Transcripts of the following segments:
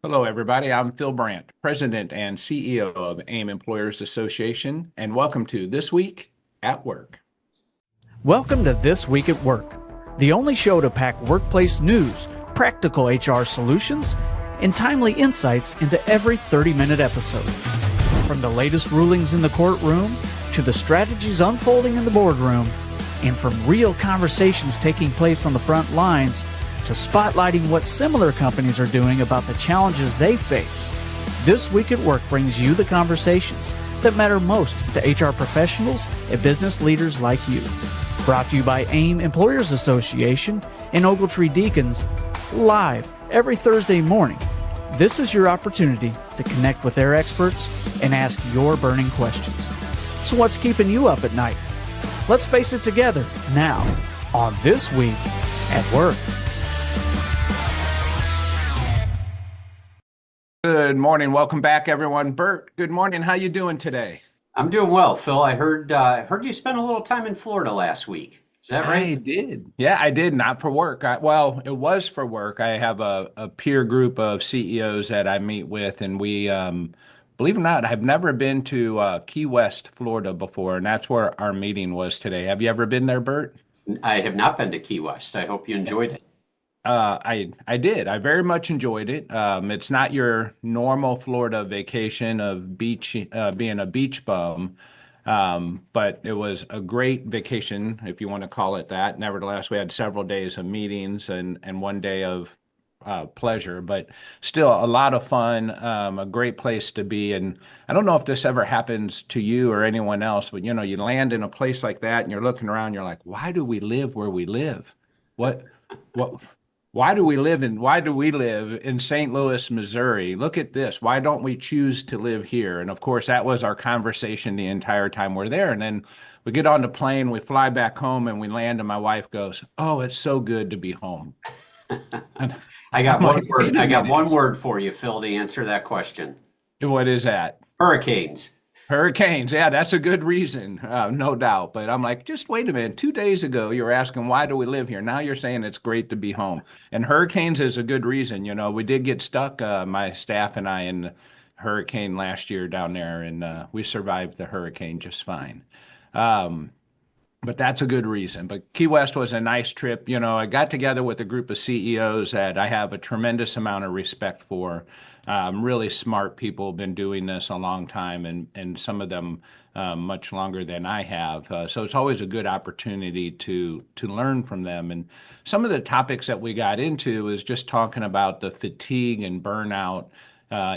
Hello, everybody. I'm Phil Brandt, President and CEO of AIM Employers Association, and welcome to This Week at Work. Welcome to This Week at Work, the only show to pack workplace news, practical HR solutions, and timely insights into every 30-minute episode. From the latest rulings in the courtroom to the strategies unfolding in the boardroom, and from real conversations taking place on the front lines to spotlighting what similar companies are doing about the challenges they face. This Week at Work brings you the conversations that matter most to HR professionals and business leaders like you. Brought to you by AIM Employers Association and Ogletree Deacons, live every Thursday morning. This is your opportunity to connect with their experts and ask your burning questions. So what's keeping you up at night? Let's face it together now on This Week at Work. Good morning. Welcome back, everyone. Burt, good morning. How you doing today? I'm doing well, Phil. I heard you spent a little time in Florida last week. Is that right? I did. Yeah, I did. Not for work. Well, it was for work. I have a peer group of CEOs that I meet with, and we, believe it or not, I've never been to Key West, Florida before, and that's where our meeting was today. Have you ever been there, Burt? I have not been to Key West. I hope you enjoyed it. I did. I very much enjoyed it. It's not your normal Florida vacation of beach, being a beach bum, but it was a great vacation, if you want to call it that. Nevertheless, we had several days of meetings and one day of pleasure, but still a lot of fun, a great place to be. And I don't know if this ever happens to you or anyone else, but you land in a place like that and you're looking around, you're like, why do we live where we live? What, what? Why do we live in St. Louis, Missouri? Look at this. Why don't we choose to live here? And of course, that was our conversation the entire time we're there. And then we get on the plane, we fly back home, and we land, and my wife goes, "Oh, it's so good to be home." And I got I'm one like, word. "Wait a I got minute. one word for you, Phil, to answer that question. What is that?" Hurricanes. Hurricanes. Yeah, that's a good reason, no doubt. But I'm like, just wait a minute. 2 days ago, you were asking, why do we live here? Now you're saying it's great to be home. And hurricanes is a good reason. We did get stuck, my staff and I, in the hurricane last year down there, and we survived the hurricane just fine. Um, but that's a good reason. But Key West was a nice trip. I got together with a group of CEOs that I have a tremendous amount of respect for. Really smart people, been doing this a long time, and some of them much longer than I have. So it's always a good opportunity to learn from them. And some of the topics that we got into is just talking about the fatigue and burnout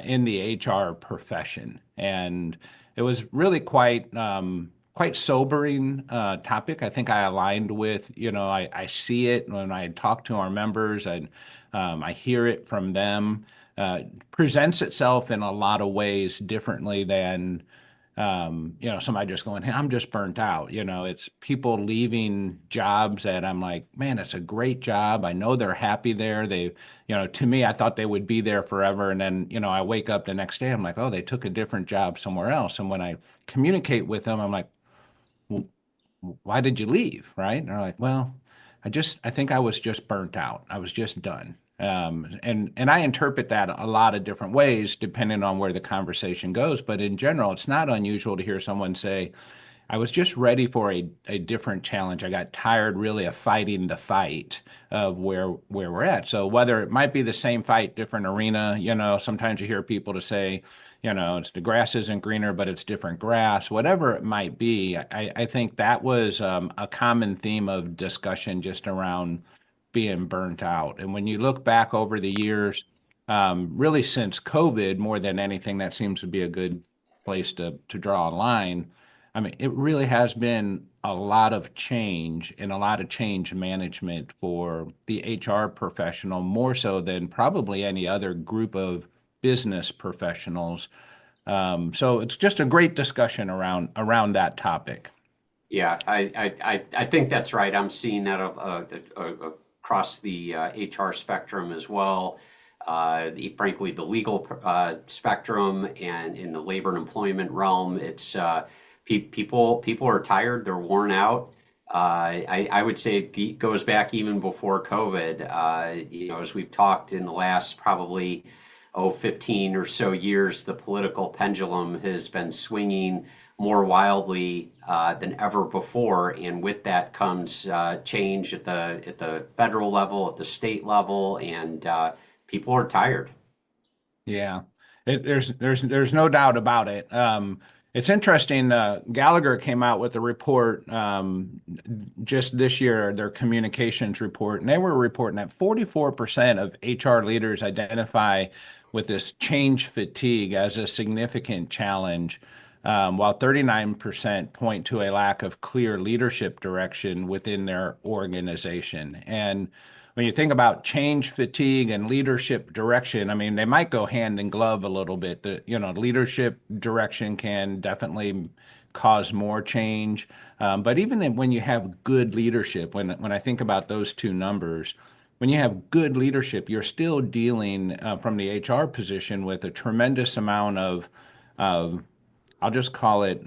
in the HR profession. And it was really quite sobering topic. I think I aligned with, I see it when I talk to our members and I hear it from them. Presents itself in a lot of ways differently than, somebody just going, "Hey, I'm just burnt out." It's people leaving jobs that I'm like, man, it's a great job. I know they're happy there. To me, I thought they would be there forever. And then, I wake up the next day, I'm like, oh, they took a different job somewhere else. And when I communicate with them, I'm like, why did you leave? Right? And they're like, well, I think I was just burnt out. I was just done. And I interpret that a lot of different ways depending on where the conversation goes. But in general, it's not unusual to hear someone say, I was just ready for a different challenge. I got tired really of fighting the fight of where we're at. So whether it might be the same fight, different arena, sometimes you hear people to say, it's the grass isn't greener, but it's different grass, whatever it might be. I think that was a common theme of discussion just around being burnt out. And when you look back over the years, really since COVID, more than anything, that seems to be a good place to draw a line. I mean, it really has been a lot of change and a lot of change management for the HR professional, more so than probably any other group of business professionals. So it's just a great discussion around that topic. Yeah, I think that's right. I'm seeing that across the HR spectrum as well. Frankly, the legal spectrum and in the labor and employment realm, it's people are tired, they're worn out. I would say it goes back even before COVID. As we've talked in the last probably 15 or so years, the political pendulum has been swinging more wildly than ever before, and with that comes change at the federal level, at the state level, and people are tired. Yeah, there's no doubt about it. It's interesting. Gallagher came out with a report just this year, their communications report, and they were reporting that 44% of HR leaders identify with this change fatigue as a significant challenge, while 39% point to a lack of clear leadership direction within their organization. And when you think about change fatigue and leadership direction, I mean, they might go hand in glove a little bit. Leadership direction can definitely cause more change. But even when you have good leadership, when I think about those two numbers, when you have good leadership, you're still dealing from the HR position with a tremendous amount of, I'll just call it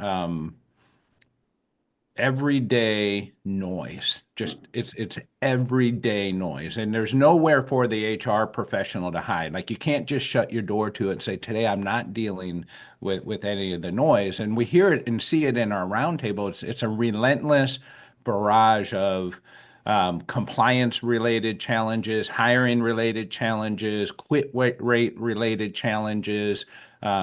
everyday noise. Just it's everyday noise, and there's nowhere for the HR professional to hide. Like, you can't just shut your door to it and say, today I'm not dealing with any of the noise. And we hear it and see it in our roundtable. It's a relentless barrage of compliance related challenges, hiring related challenges, quit rate related challenges,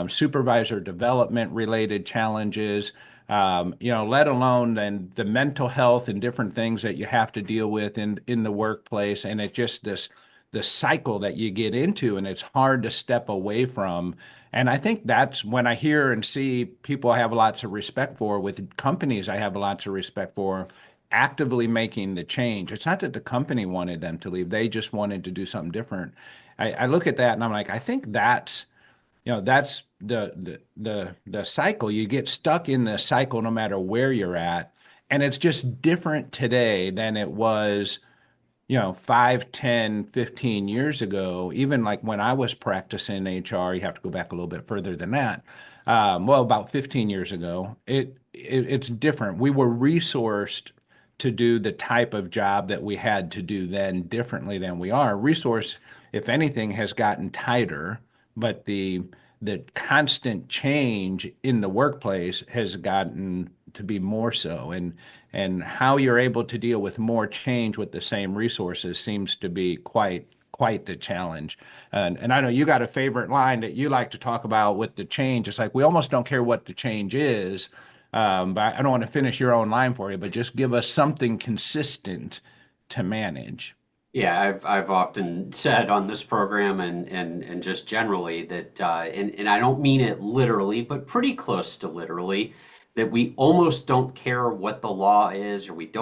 supervisor development related challenges, let alone then the mental health and different things that you have to deal with in the workplace. And it's just the cycle that you get into, and it's hard to step away from. And I think that's when I hear and see people I have lots of respect for, with companies I have lots of respect for, actively making the change. It's not that the company wanted them to leave. They just wanted to do something different. I look at that and I'm like, I think that's the cycle. You get stuck in the cycle no matter where you're at. And it's just different today than it was, 5, 10, 15 years ago. Even like when I was practicing HR, you have to go back a little bit further than that. About 15 years ago, it's different. We were resourced to do the type of job that we had to do then differently than we are. Resource, if anything, has gotten tighter, but the constant change in the workplace has gotten to be more so. And how you're able to deal with more change with the same resources seems to be quite the challenge. And I know you got a favorite line that you like to talk about with the change. It's like, we almost don't care what the change is. But I don't want to finish your own line for you, but just give us something consistent to manage. Yeah, I've often said on this program and just generally that, and I don't mean it literally, but pretty close to literally, that we almost don't care what the law is, or we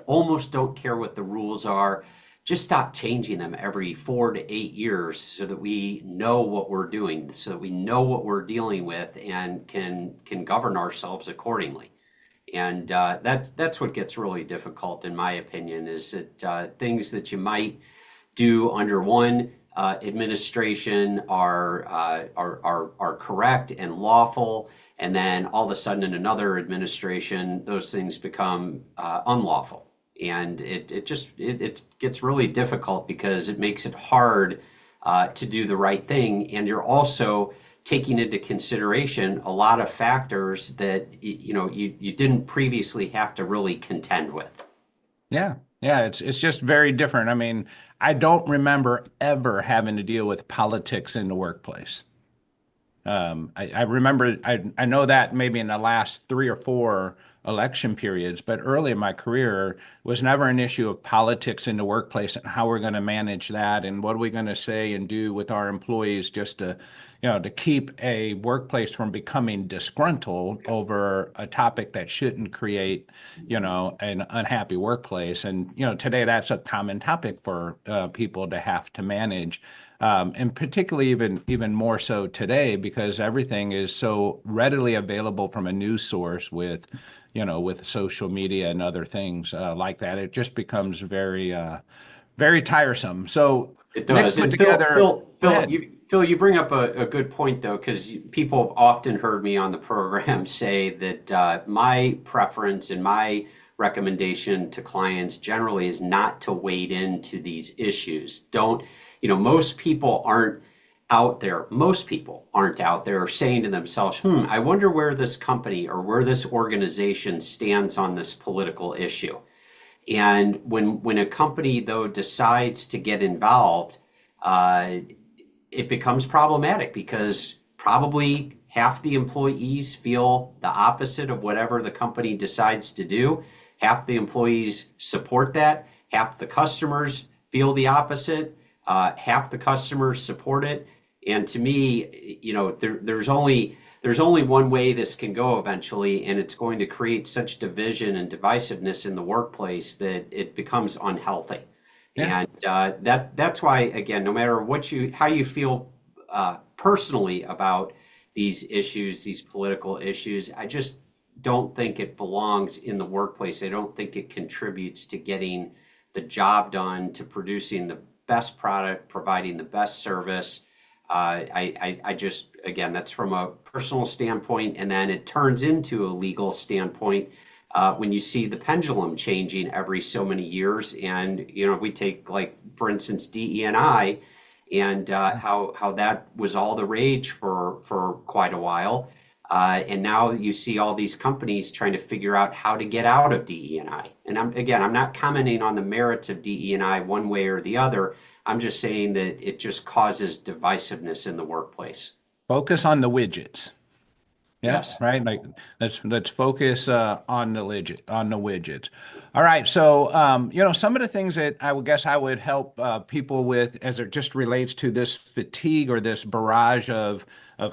almost don't care what the rules are. Just stop changing them every 4 to 8 years so that we know what we're doing, so that we know what we're dealing with and can govern ourselves accordingly. And that's what gets really difficult, in my opinion, is that things that you might do under one administration are correct and lawful, and then all of a sudden in another administration, those things become unlawful. And it gets really difficult because it makes it hard to do the right thing, and you're also taking into consideration a lot of factors that you didn't previously have to really contend with. Yeah. Yeah, it's just very different. I mean, I don't remember ever having to deal with politics in the workplace. I remember, I know that maybe in the last 3 or 4 election periods, but early in my career was never an issue of politics in the workplace and how we're going to manage that and what are we going to say and do with our employees, just to keep a workplace from becoming disgruntled over a topic that shouldn't create, an unhappy workplace. And, today that's a common topic for people to have to manage. And particularly even more so today, because everything is so readily available from a news source with social media and other things like that. It just becomes very, very tiresome. So It Nick does. put And together. Go ahead. Phil, you bring up a good point though, because people have often heard me on the program say that my preference and my recommendation to clients generally is not to wade into these issues. Most people aren't out there, most people aren't out there saying to themselves, I wonder where this company or where this organization stands on this political issue. And when a company, though, decides to get involved, uh, it becomes problematic because probably half the employees feel the opposite of whatever the company decides to do. Half the employees support that. Half the customers feel the opposite. Half the customers support it. And to me, there's only one way this can go eventually, and it's going to create such division and divisiveness in the workplace that it becomes unhealthy. Yeah. And that's why, again, no matter how you feel personally about these issues, these political issues, I just don't think it belongs in the workplace. I don't think it contributes to getting the job done, to producing the best product, providing the best service. I just, again, that's from a personal standpoint, and then it turns into a legal standpoint when you see the pendulum changing every so many years. And, we take, like, for instance, DE&I, and how that was all the rage for quite a while. And now you see all these companies trying to figure out how to get out of DE&I. And I'm not commenting on the merits of DE&I one way or the other. I'm just saying that it just causes divisiveness in the workplace. Focus on the widgets. Yeah, Yes. right. Like let's focus on the widgets. All right. So some of the things that I would guess I would help people with as it just relates to this fatigue or this barrage of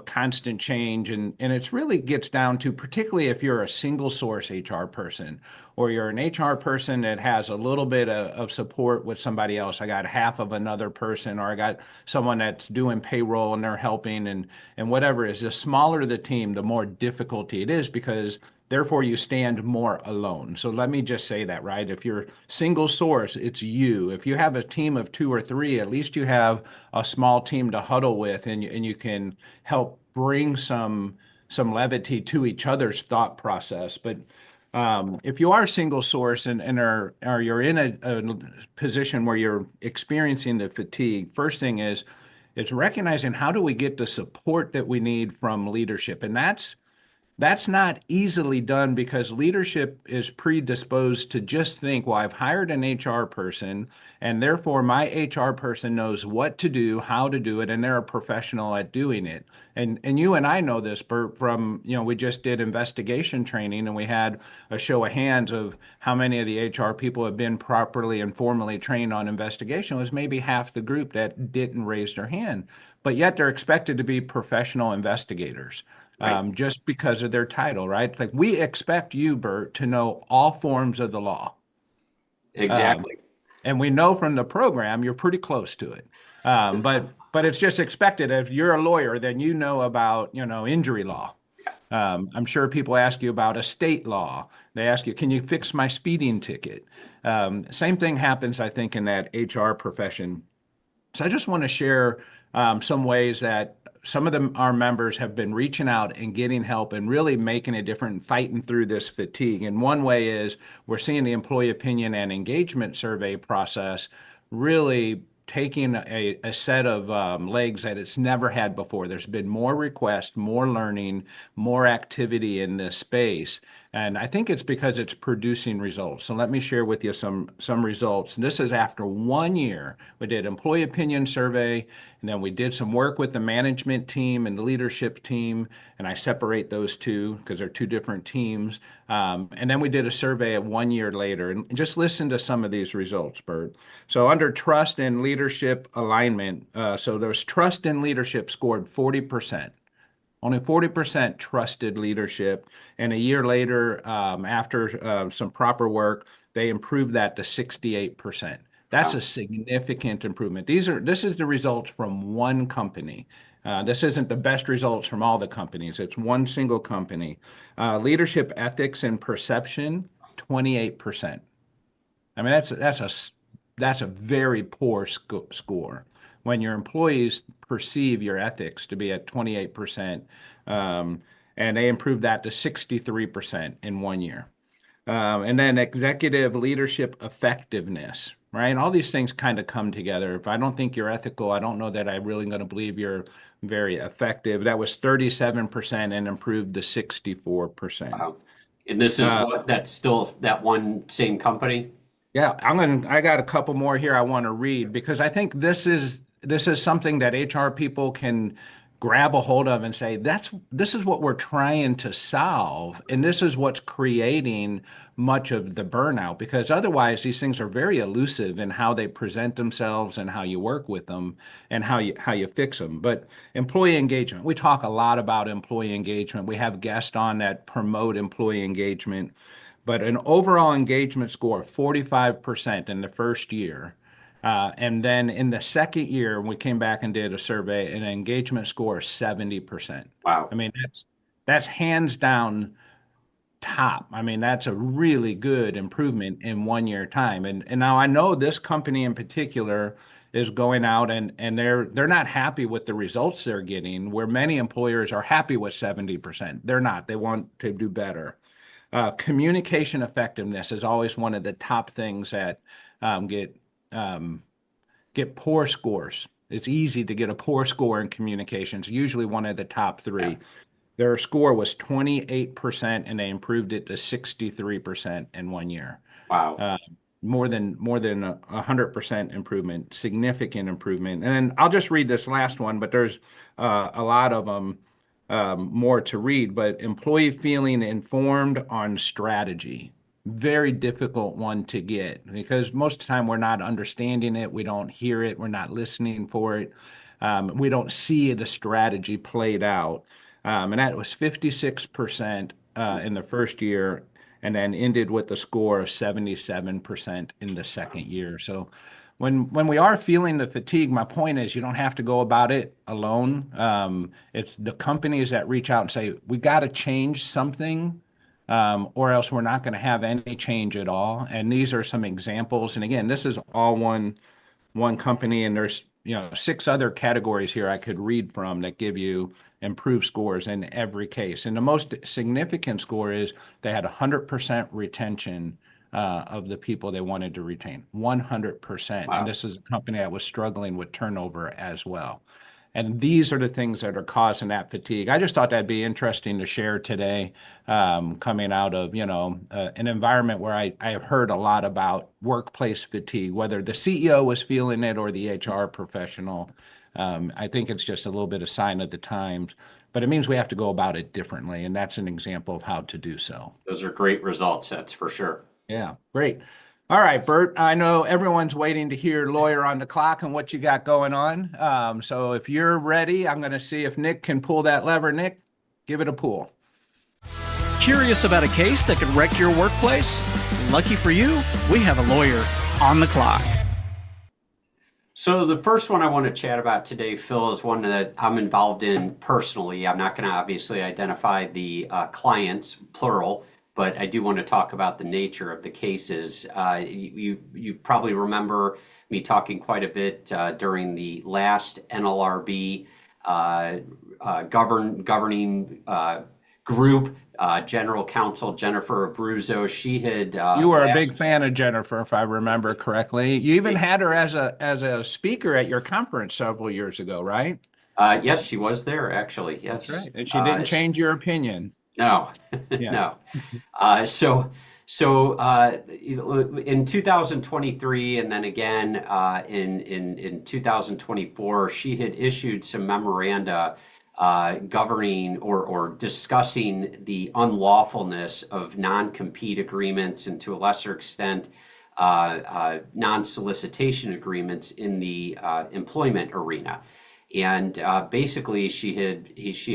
constant change, and it's really gets down to, particularly if you're a single source HR person or you're an HR person that has a little bit of support with somebody else. I got half of another person, or I got someone that's doing payroll and they're helping, and whatever it is. The smaller the team, the more difficulty it is, because therefore you stand more alone. So let me just say that, right? If you're single source, it's you. If you have a team of 2 or 3, at least you have a small team to huddle with, and you can help bring some levity to each other's thought process. But if you are single source and are you're in a position where you're experiencing the fatigue, first thing is it's recognizing, how do we get the support that we need from leadership? And that's not easily done, because leadership is predisposed to just think, well, I've hired an HR person, and therefore my HR person knows what to do, how to do it, and they're a professional at doing it. And you and I know this, Bert, from, we just did investigation training, and we had a show of hands of how many of the HR people have been properly and formally trained on investigation. It was maybe half the group that didn't raise their hand, but yet they're expected to be professional investigators. Right. Just because of their title, right? Like, we expect you, Bert, to know all forms of the law. Um, Exactly. and we know from the program you're pretty close to it. But it's just expected. If you're a lawyer, then you know about, injury law. I'm sure people ask you about estate law. They ask you, can you fix my speeding ticket? Same thing happens, I think, in that HR profession. So I just want to share some ways that some of our members have been reaching out and getting help and really making a difference, fighting through this fatigue. And one way is we're seeing the employee opinion and engagement survey process really taking a set of legs that it's never had before. There's been more requests, more learning, more activity in this space. And I think it's because it's producing results. So let me share with you some results. And this is after 1 year. We did employee opinion survey, and then we did some work with the management team and the leadership team. And I separate those two because they're two different teams. And then we did a survey at 1 year later. And just listen to some of these results, Bert. So under trust and leadership alignment, so there's trust and leadership scored 40%. Only 40% trusted leadership. And a year later, after some proper work, they improved that to 68%. That's Wow. a significant improvement. This is the results from one company. This isn't the best results from all the companies. It's one single company. Leadership ethics and perception, 28%. I mean, that's a very poor score when your employees perceive your ethics to be at 28%, and they improved that to 63% in 1 year. And then executive leadership effectiveness, right? All these things kind of come together. If I don't think you're ethical, I don't know that I'm really going to believe you're very effective. That was 37% and improved to 64%. Wow. And this is what, that's still that one same company? Yeah, I got a couple more here I want to read because I think this is something that HR people can grab a hold of and say, this is what we're trying to solve, and this is what's creating much of the burnout, because otherwise these things are very elusive in how they present themselves and how you work with them and how you fix them. But employee engagement, we talk a lot about employee engagement. We have guests on that promote employee engagement, but an overall engagement score of 45% in the first year. And then in the second year, we came back and did a survey, an engagement score of 70%. Wow. I mean, that's hands down top. I mean, that's a really good improvement in 1 year time. And now I know this company in particular is going out and they're not happy with the results they're getting, where many employers are happy with 70%. They're not. They want to do better. Communication effectiveness is always one of the top things that get poor scores. It's easy to get a poor score in communications, usually one of the top three. Yeah. Their score was 28% and they improved it to 63% in 1 year. Wow. More than 100% improvement, significant improvement. And then I'll just read this last one, but there's a lot of them more to read. But employee feeling informed on strategy, very difficult one to get because most of the time we're not understanding it, we don't hear it, we're not listening for it, we don't see the strategy played out. And that was 56% in the first year, and then ended with a score of 77% in the second year. So when we are feeling the fatigue, my point is you don't have to go about it alone. It's the companies that reach out and say, we got to change something, or else we're not going to have any change at all. And these are some examples. And again, this is all one company, and there's 6 other categories here I could read from that give you improved scores in every case. And the most significant score is they had 100% retention of the people they wanted to retain, 100%. Wow. And this is a company that was struggling with turnover as well. And these are the things that are causing that fatigue. I just thought that'd be interesting to share today, coming out of an environment where I have heard a lot about workplace fatigue, whether the CEO was feeling it or the HR professional. I think it's just a little bit of sign of the times, but it means we have to go about it differently, and that's an example of how to do so. Those are great results, that's for sure. Yeah, great. All right, Bert, I know everyone's waiting to hear Lawyer on the Clock and what you got going on. So if you're ready, I'm going to see if Nick can pull that lever. Nick, give it a pull. Curious about a case that could wreck your workplace? Lucky for you, we have a lawyer on the clock. So the first one I want to chat about today, Phil, is one that I'm involved in personally. I'm not going to obviously identify the clients, plural, but I do want to talk about the nature of the cases. You probably remember me talking quite a bit during the last NLRB governing group. General Counsel Jennifer Abruzzo, she had. You were a big fan of Jennifer, if I remember correctly. You even had her as a speaker at your conference several years ago, right? Yes, she was there actually. Yes, that's right. And she didn't change your opinion. No, Yeah. no. So in 2023, and then again in 2024, she had issued some memoranda governing or discussing the unlawfulness of non-compete agreements and to a lesser extent non-solicitation agreements in the employment arena. And basically, she had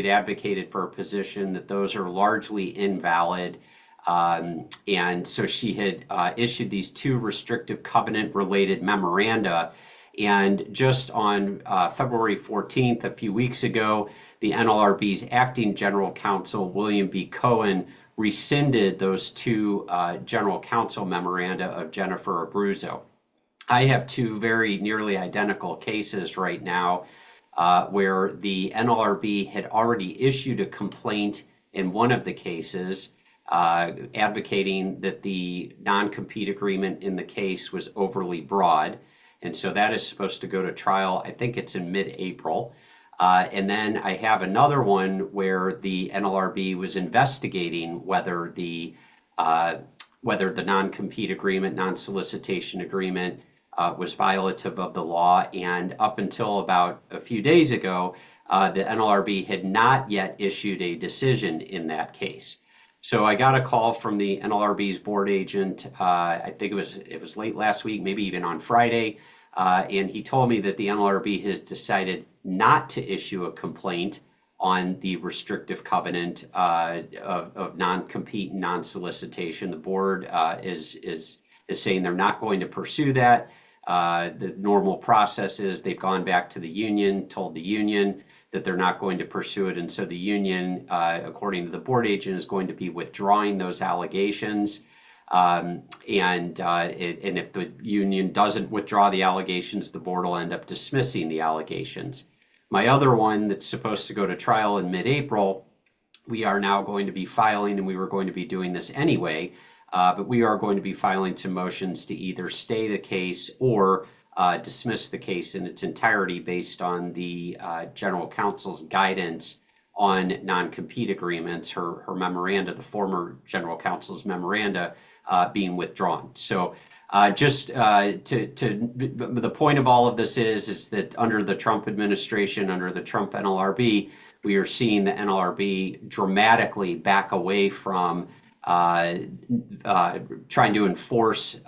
advocated for a position that those are largely invalid. And so she had issued these 2 restrictive covenant-related memoranda. And just on February 14th, a few weeks ago, the NLRB's acting general counsel, William B. Cohen, rescinded those 2 general counsel memoranda of Jennifer Abruzzo. I have 2 very nearly identical cases right now where the NLRB had already issued a complaint in one of the cases. advocating that the non-compete agreement in the case was overly broad. And so that is supposed to go to trial. I think it's in mid-April. And then I have another one where the NLRB was investigating whether the non-compete agreement, non-solicitation agreement was violative of the law. And up until about a few days ago, the NLRB had not yet issued a decision in that case. So I got a call from the NLRB's board agent. I think it was late last week, maybe even on Friday, and he told me that the NLRB has decided not to issue a complaint on the restrictive covenant of non-compete and non-solicitation. The board is saying they're not going to pursue that. The normal process is they've gone back to the union, told the union that they're not going to pursue it. And so the union, according to the board agent, is going to be withdrawing those allegations. And if the union doesn't withdraw the allegations, the board will end up dismissing the allegations. My other one that's supposed to go to trial in mid-April, we are now going to be filing, and we were going to be doing this anyway, but we are going to be filing some motions to either stay the case or dismiss the case in its entirety based on the general counsel's guidance on non-compete agreements, her memoranda, the former general counsel's memoranda being withdrawn. So the point of all of this is that under the Trump administration, under the Trump NLRB, we are seeing the NLRB dramatically back away from trying to enforce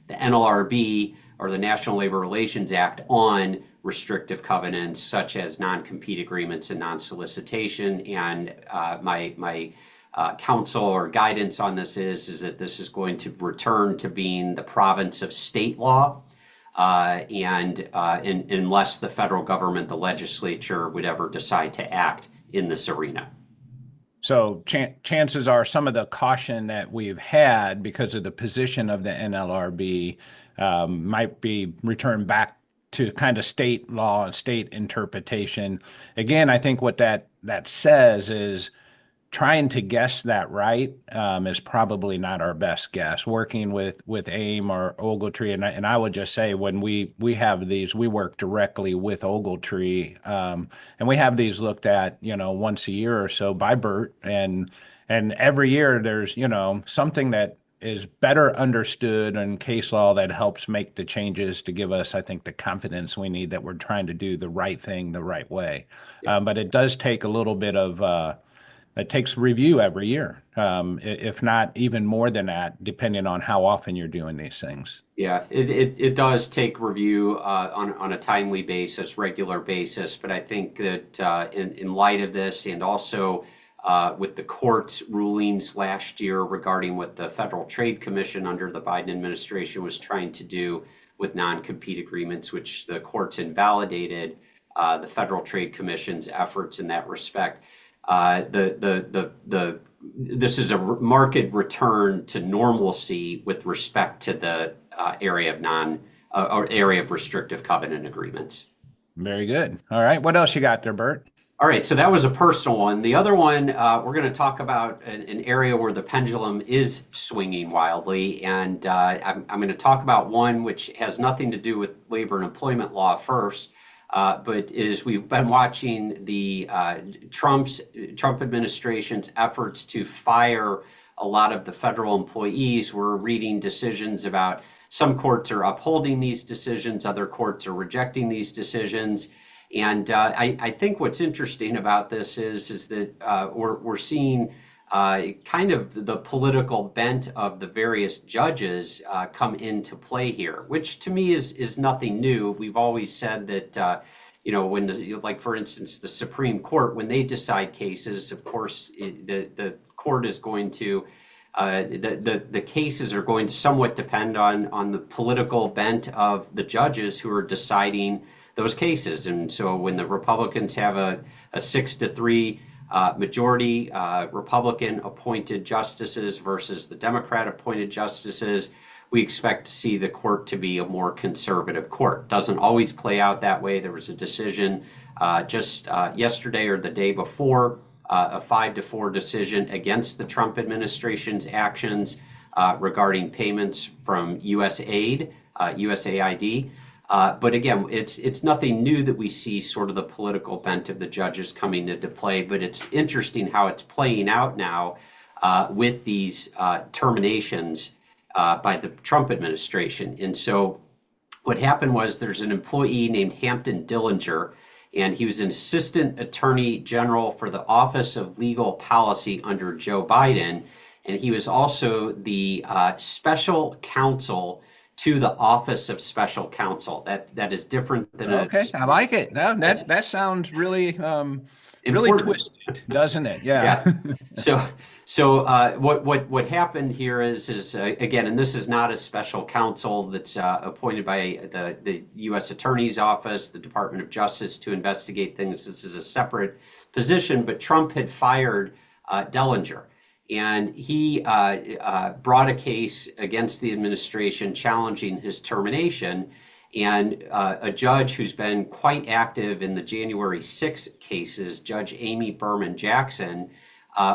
the NLRB or the National Labor Relations Act on restrictive covenants such as non-compete agreements and non-solicitation. And my counsel or guidance on this is that this is going to return to being the province of state law, and unless the federal government, the legislature, would ever decide to act in this arena. So chances are some of the caution that we've had because of the position of the NLRB might be returned back to kind of state law and state interpretation. Again, I think what that says is trying to guess that right is probably not our best guess. Working with AAIM or Ogletree, and I would just say when we have these, we work directly with Ogletree, and we have these looked at, once a year or so by Burt, and every year there's something that is better understood in case law that helps make the changes to give us, I think, the confidence we need that we're trying to do the right thing the right way. Yeah. But it does take a little bit of it takes review every year, if not even more than that, depending on how often you're doing these things. Yeah, it does take review on a timely basis, regular basis. But I think that in light of this, and also with the court's rulings last year regarding what the Federal Trade Commission under the Biden administration was trying to do with non-compete agreements, which the courts invalidated the Federal Trade Commission's efforts in that respect. This is a marked return to normalcy with respect to the area of restrictive covenant agreements. Very good. All right. What else you got there, Burt? All right. So that was a personal one. The other one, we're going to talk about an area where the pendulum is swinging wildly. And I'm going to talk about one which has nothing to do with labor and employment law first. But we've been watching the Trump administration's efforts to fire a lot of the federal employees. We're reading decisions about some courts are upholding these decisions, other courts are rejecting these decisions. And I think what's interesting about this is that we're seeing kind of the political bent of the various judges come into play here, which to me is nothing new. We've always said that, when like for instance, the Supreme Court, when they decide cases, of course, the court is going to, the cases are going to somewhat depend on the political bent of the judges who are deciding those cases. And so when the Republicans have a 6-3 majority, Republican appointed justices versus the Democrat appointed justices, we expect to see the court to be a more conservative court. Doesn't always play out that way. There was a decision just yesterday or the day before a 5-4 decision against the Trump administration's actions regarding payments from USAID. But again, it's nothing new that we see sort of the political bent of the judges coming into play, but it's interesting how it's playing out now with these terminations by the Trump administration. And so what happened was there's an employee named Hampton Dillinger, and he was an assistant attorney general for the Office of Legal Policy under Joe Biden. And he was also the special counsel to the Office of Special Counsel. That is different than Okay, I like it. That sounds really really twisted, doesn't it? Yeah. So what happened here is again, and this is not a special counsel that's appointed by the U.S. Attorney's Office, the Department of Justice to investigate things. This is a separate position, but Trump had fired Dellinger. And he brought a case against the administration challenging his termination. And a judge who's been quite active in the January 6 cases, Judge Amy Berman Jackson,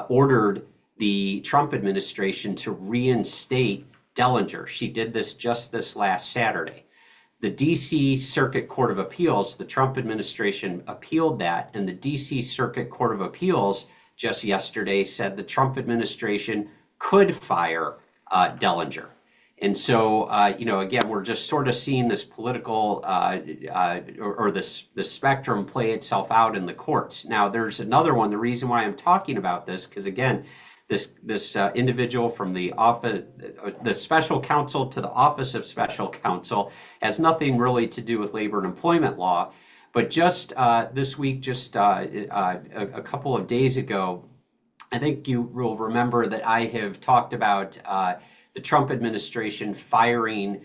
ordered the Trump administration to reinstate Dellinger. She did this just this last Saturday. The D.C. Circuit Court of Appeals, the Trump administration appealed that, and the D.C. Circuit Court of Appeals just yesterday said the Trump administration could fire Dellinger. And so, again, we're just sort of seeing this political or this spectrum play itself out in the courts. Now, there's another one. The reason why I'm talking about this, because again, this individual from the office, the special counsel to the Office of Special Counsel, has nothing really to do with labor and employment law. But just this week, just a couple of days ago, I think you will remember that I have talked about the Trump administration firing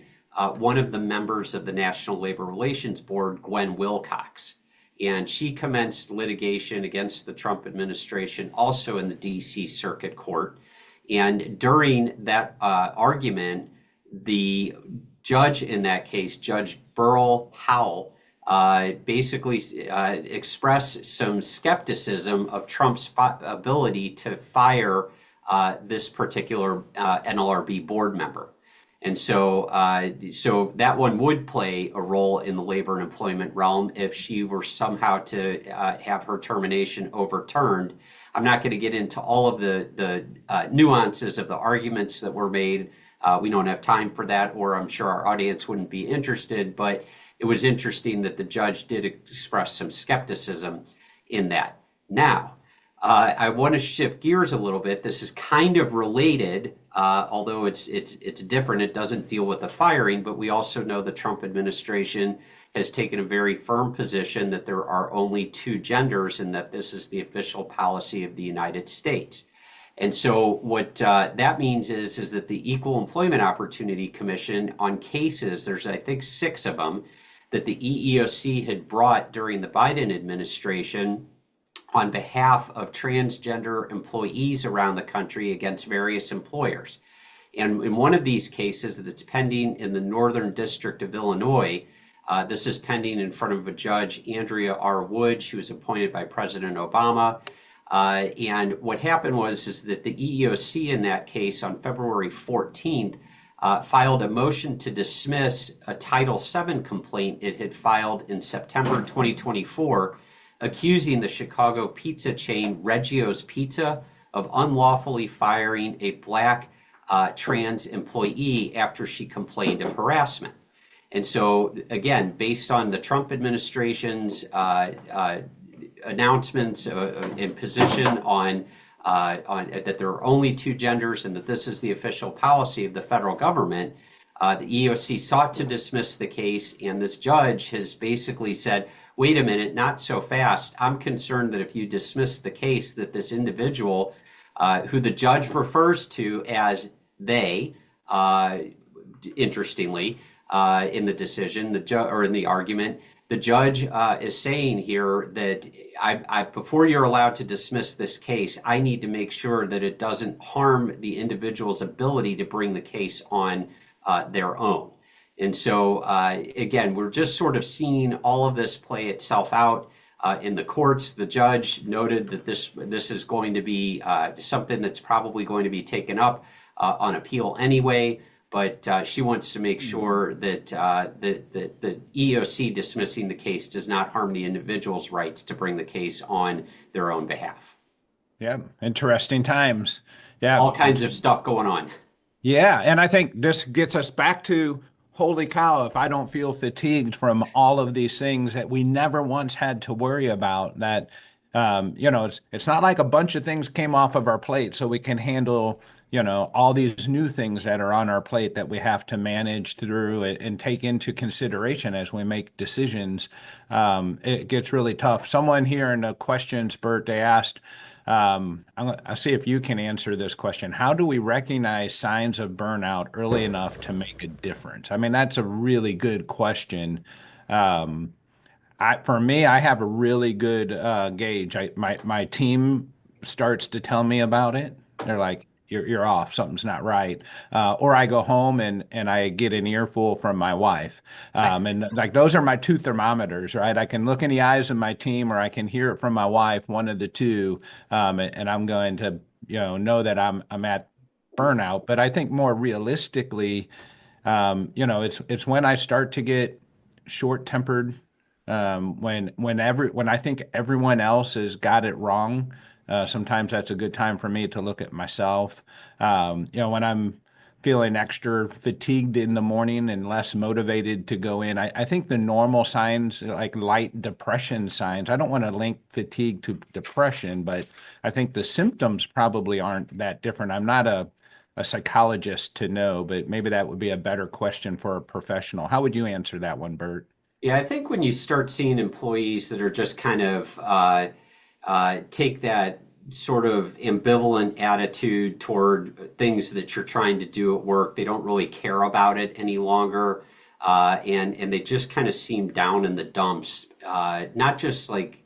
one of the members of the National Labor Relations Board, Gwen Wilcox. And she commenced litigation against the Trump administration also in the D.C. Circuit Court. And during that argument, the judge in that case, Judge Burl Howell, basically expressed some skepticism of Trump's ability to fire this particular NLRB board member. And so that one would play a role in the labor and employment realm if she were somehow to have her termination overturned. I'm not going to get into all of the nuances of the arguments that were made. We don't have time for that, or I'm sure our audience wouldn't be interested, but it was interesting that the judge did express some skepticism in that. Now, I want to shift gears a little bit. This is kind of related, although it's different. It doesn't deal with the firing, but we also know the Trump administration has taken a very firm position that there are only two genders and that this is the official policy of the United States. And so what that means is that the Equal Employment Opportunity Commission on cases, there's I think 6 of them, that the EEOC had brought during the Biden administration on behalf of transgender employees around the country against various employers. And in one of these cases that's pending in the Northern District of Illinois, this is pending in front of a judge, Andrea R. Wood. She was appointed by President Obama. And what happened is that the EEOC in that case on February 14th filed a motion to dismiss a Title VII complaint it had filed in September 2024, accusing the Chicago pizza chain Reggio's Pizza of unlawfully firing a black trans employee after she complained of harassment. And so, again, based on the Trump administration's announcements and position on that there are only two genders and that this is the official policy of the federal government, the EEOC sought to dismiss the case, and this judge has basically said, wait a minute, not so fast. I'm concerned that if you dismiss the case, that this individual, who the judge refers to as they, interestingly, in the decision, or in the argument, the judge is saying here that before you're allowed to dismiss this case, I need to make sure that it doesn't harm the individual's ability to bring the case on their own. And so, again, we're just sort of seeing all of this play itself out. in the courts. The judge noted that this is going to be something that's probably going to be taken up on appeal anyway, but she wants to make sure that the EEOC dismissing the case does not harm the individual's rights to bring the case on their own behalf. Yeah, interesting times. Yeah, all kinds of stuff going on. Yeah, and I think this gets us back to, holy cow, if I don't feel fatigued from all of these things that we never once had to worry about, that it's not like a bunch of things came off of our plate so we can handle all these new things that are on our plate that we have to manage through and take into consideration as we make decisions. It gets really tough. Someone here in the questions, Burt, they asked, I'll see if you can answer this question. How do we recognize signs of burnout early enough to make a difference? I mean, that's a really good question. For me, I have a really good gauge. My team starts to tell me about it. They're like, you're off, something's not right. Or I go home and I get an earful from my wife. And like, those are my two thermometers, right? I can look in the eyes of my team or I can hear it from my wife, one of the two. And I'm going to, know that I'm at burnout. But I think more realistically, it's when I start to get short-tempered, when I think everyone else has got it wrong. Sometimes that's a good time for me to look at myself. When I'm feeling extra fatigued in the morning and less motivated to go in, I think the normal signs, like light depression signs, I don't want to link fatigue to depression, but I think the symptoms probably aren't that different. I'm not a psychologist to know, but maybe that would be a better question for a professional. How would you answer that one, Burt? Yeah, I think when you start seeing employees that are just kind of take that sort of ambivalent attitude toward things that you're trying to do at work, they don't really care about it any longer, and they just kind of seem down in the dumps, not just like,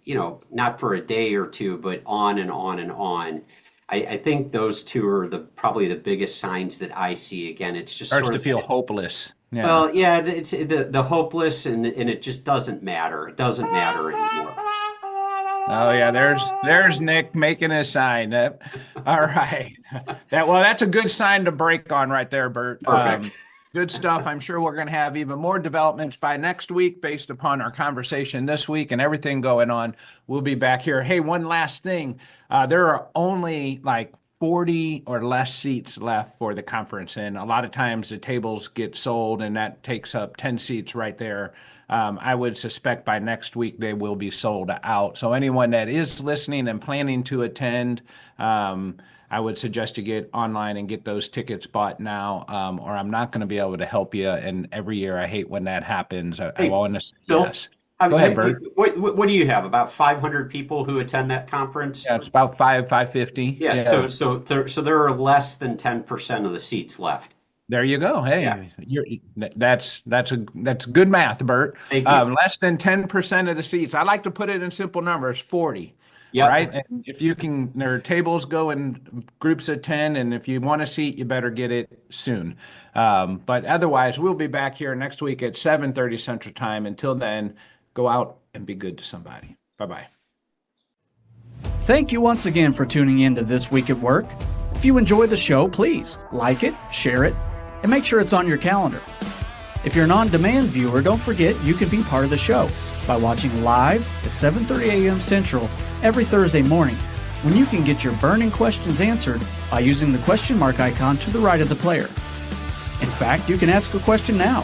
not for a day or two, but on and on and on. I think those two are probably the biggest signs that I see. Again, it's just starts sort to of feel hopeless. Yeah. Well, yeah, it's the hopeless, and it just doesn't matter. It doesn't matter anymore. Oh yeah, there's Nick making a sign. All right, that's a good sign to break on right there, Burt. Perfect. Good stuff. I'm sure we're going to have even more developments by next week based upon our conversation this week and everything going on. We'll be back here. Hey, one last thing. There are only like 40 or less seats left for the conference, and a lot of times the tables get sold and that takes up 10 seats right there. I would suspect by next week they will be sold out. So anyone that is listening and planning to attend, I would suggest you get online and get those tickets bought now, or I'm not going to be able to help you. And every year I hate when that happens. I want to say yes. Go ahead, Burt. What do you have? About 500 people who attend that conference? Yeah, it's about 550. Yeah. So there are less than 10% of the seats left. There you go. Hey, yeah. That's good math, Burt. Thank you. Less than 10% of the seats. I like to put it in simple numbers, 40. Yep. Right. And if you can, their tables go in groups of 10, and if you want a seat, you better get it soon. But otherwise, we'll be back here next week at 7:30 Central Time. Until then, go out and be good to somebody. Bye-bye. Thank you once again for tuning in to This Week at Work. If you enjoy the show, please like it, share it, and make sure it's on your calendar. If you're an on-demand viewer, don't forget you can be part of the show by watching live at 7:30 a.m. Central every Thursday morning, when you can get your burning questions answered by using the question mark icon to the right of the player. In fact, you can ask a question now.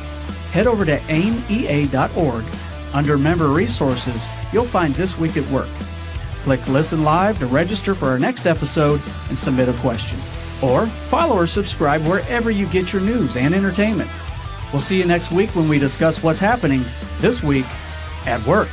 Head over to aimea.org. Under Member Resources, you'll find This Week at Work. Click Listen Live to register for our next episode and submit a question. Or follow or subscribe wherever you get your news and entertainment. We'll see you next week when we discuss what's happening this week at work.